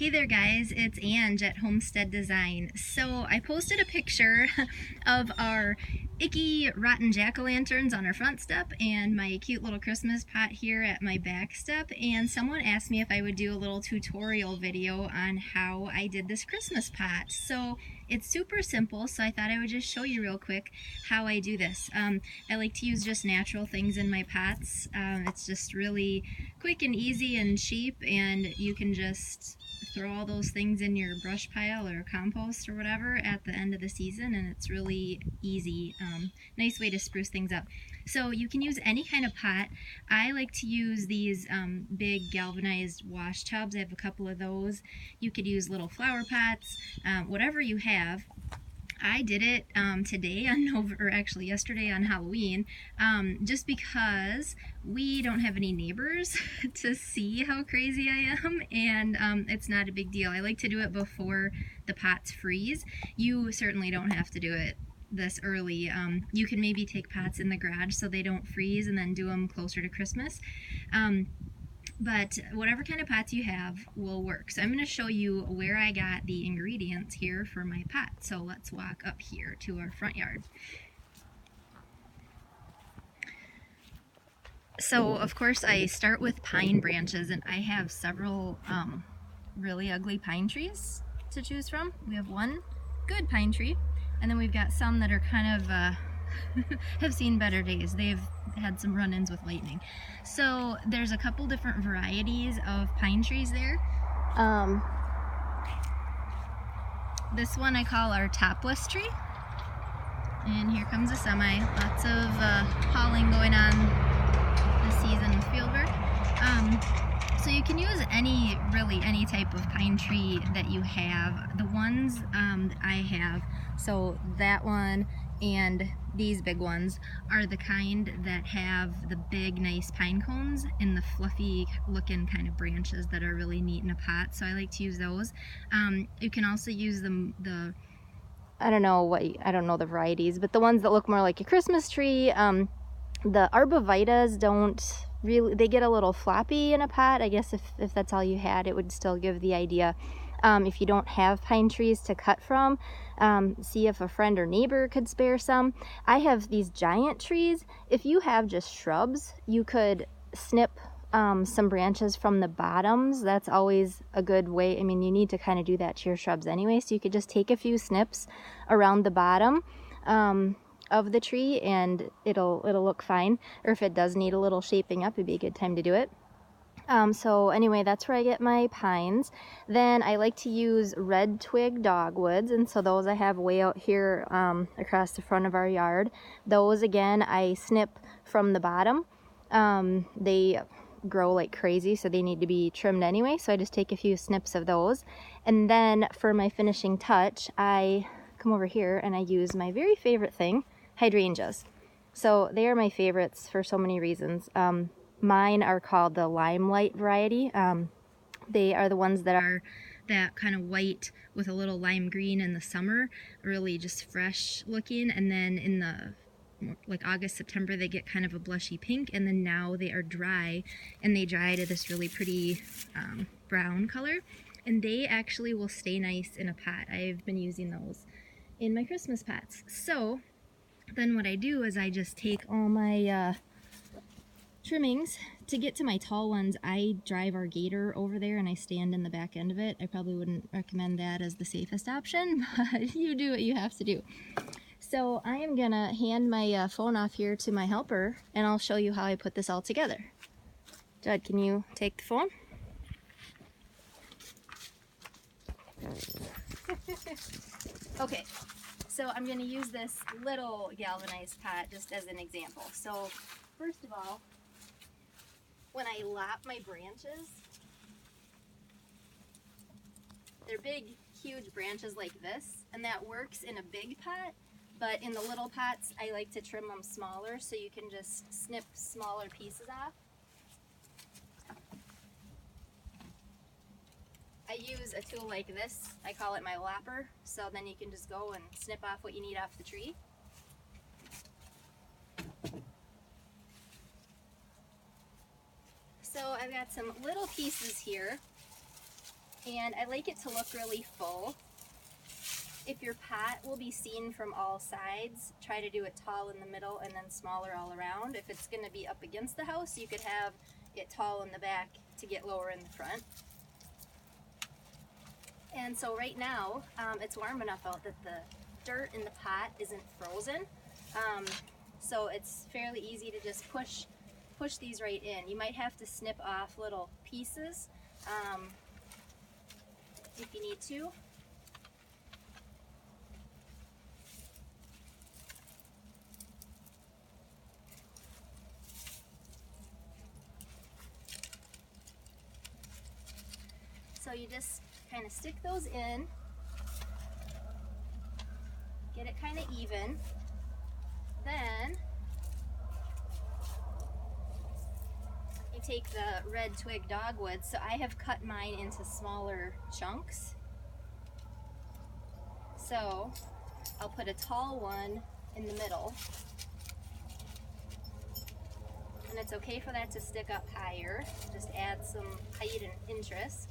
Hey there guys, it's Ange at Homestead Design. So I posted a picture of our icky rotten jack-o'-lanterns on our front step and my cute little Christmas pot here at my back step, and someone asked me if I would do a little tutorial video on how I did this Christmas pot. So it's super simple, so I thought I would just show you real quick how I do this. I like to use just natural things in my pots. It's just really quick and easy and cheap, and you can just throw all those things in your brush pile or compost or whatever at the end of the season, and it's really easy. Nice way to spruce things up. So you can use any kind of pot. I like to use these big galvanized wash tubs. I have a couple of those. You could use little flower pots, whatever you have. I did it today or actually yesterday on Halloween, just because we don't have any neighbors to see how crazy I am, and it's not a big deal. I like to do it before the pots freeze. You certainly don't have to do it this early. You can maybe take pots in the garage so they don't freeze and then do them closer to Christmas. But whatever kind of pots you have will work. So I'm going to show you where I got the ingredients here for my pot. So let's walk up here to our front yard. So of course I start with pine branches, and I have several really ugly pine trees to choose from. We have one good pine tree, and then we've got some that are kind of have seen better days. They've had some run-ins with lightning. So there's a couple different varieties of pine trees there. This one I call our topless tree. And here comes a semi. Lots of hauling going on this season with fieldwork. So you can use really any type of pine tree that you have. The ones that I have, so that one and these big ones, are the kind that have the big nice pine cones and the fluffy looking kind of branches that are really neat in a pot. So I like to use those. You can also use the I don't know the varieties, but the ones that look more like a Christmas tree. The arbovitas don't really, they get a little floppy in a pot. I guess if that's all you had, it would still give the idea. If you don't have pine trees to cut from, see if a friend or neighbor could spare some. I have these giant trees. If you have just shrubs, you could snip some branches from the bottoms. That's always a good way. I mean, you need to kind of do that to your shrubs anyway, so you could just take a few snips around the bottom of the tree, and it'll look fine. Or if it does need a little shaping up, it'd be a good time to do it. So anyway, that's where I get my pines. Then I like to use red twig dogwoods, and so those I have way out here across the front of our yard. Those, again, I snip from the bottom. They grow like crazy, so they need to be trimmed anyway, so I just take a few snips of those. And then for my finishing touch, I come over here and I use my very favorite thing, hydrangeas. So they are my favorites for so many reasons. Mine are called the limelight variety. They are the ones that are that kind of white with a little lime green in the summer, really just fresh looking, and then in the like August, September, they get kind of a blushy pink, and then now they are dry, and they dry to this really pretty brown color, and they actually will stay nice in a pot. I've been using those in my Christmas pots. So then what I do is I just take all my trimmings. To get to my tall ones, I drive our gator over there and I stand in the back end of it. I probably wouldn't recommend that as the safest option, but you do what you have to do. So I am gonna hand my phone off here to my helper, and I'll show you how I put this all together. Judd, can you take the phone? Okay, so I'm gonna use this little galvanized pot just as an example. So first of all, when I lop my branches, they're big, huge branches like this, and that works in a big pot, but in the little pots, I like to trim them smaller so you can just snip smaller pieces off. I use a tool like this. I call it my lopper, so then you can just go and snip off what you need off the tree. So I've got some little pieces here And I like it to look really full. If your pot will be seen from all sides, try to do it tall in the middle and then smaller all around. If it's going to be up against the house, you could have it tall in the back to get lower in the front. And so right now, it's warm enough out that the dirt in the pot isn't frozen. So it's fairly easy to just push these right in. You might have to snip off little pieces if you need to. So you just kind of stick those in, get it kind of even. Then you take the red twig dogwood. So I have cut mine into smaller chunks. So I'll put a tall one in the middle. And it's okay for that to stick up higher. Just add some height and interest.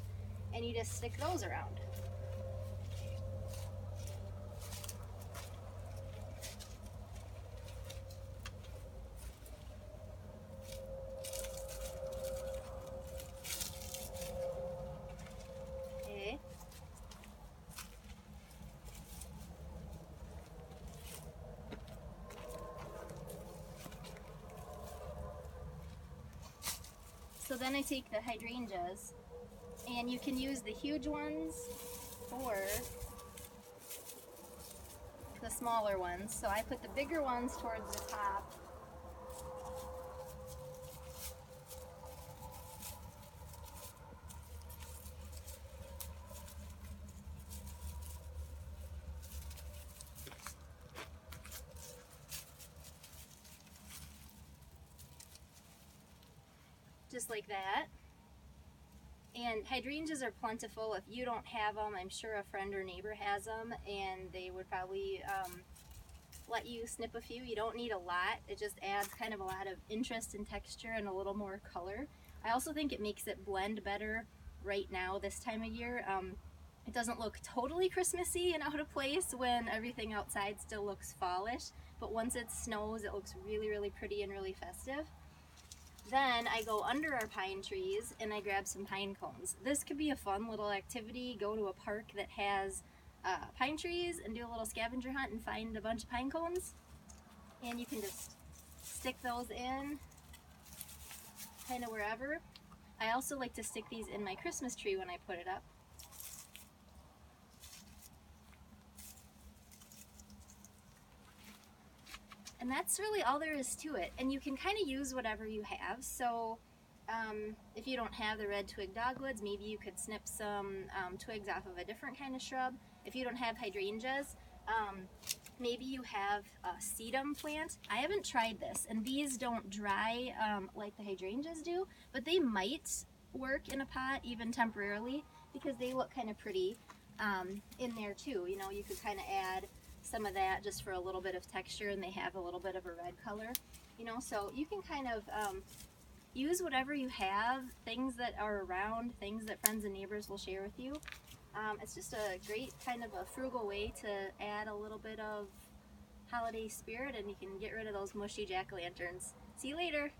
And you just stick those around. Okay. So then I take the hydrangeas, and you can use the huge ones or the smaller ones. So I put the bigger ones towards the top. Just like that. And hydrangeas are plentiful. If you don't have them, I'm sure a friend or neighbor has them, and they would probably let you snip a few. You don't need a lot. It just adds kind of a lot of interest and texture and a little more color. I also think it makes it blend better right now this time of year. It doesn't look totally Christmassy and out of place when everything outside still looks fallish, but once it snows, it looks really, really pretty and really festive. Then I go under our pine trees and I grab some pine cones. This could be a fun little activity. Go to a park that has pine trees and do a little scavenger hunt and find a bunch of pine cones. And you can just stick those in kind of wherever. I also like to stick these in my Christmas tree when I put it up. And that's really all there is to it. And you can kind of use whatever you have. So if you don't have the red twig dogwoods, maybe you could snip some twigs off of a different kind of shrub. If you don't have hydrangeas, maybe you have a sedum plant. I haven't tried this, and these don't dry like the hydrangeas do, but they might work in a pot even temporarily because they look kind of pretty in there too. You know, you could kind of add some of that just for a little bit of texture, and they have a little bit of a red color, you know, so you can kind of use whatever you have, things that are around, things that friends and neighbors will share with you. It's just a great kind of a frugal way to add a little bit of holiday spirit, and you can get rid of those mushy jack-o'-lanterns. See you later!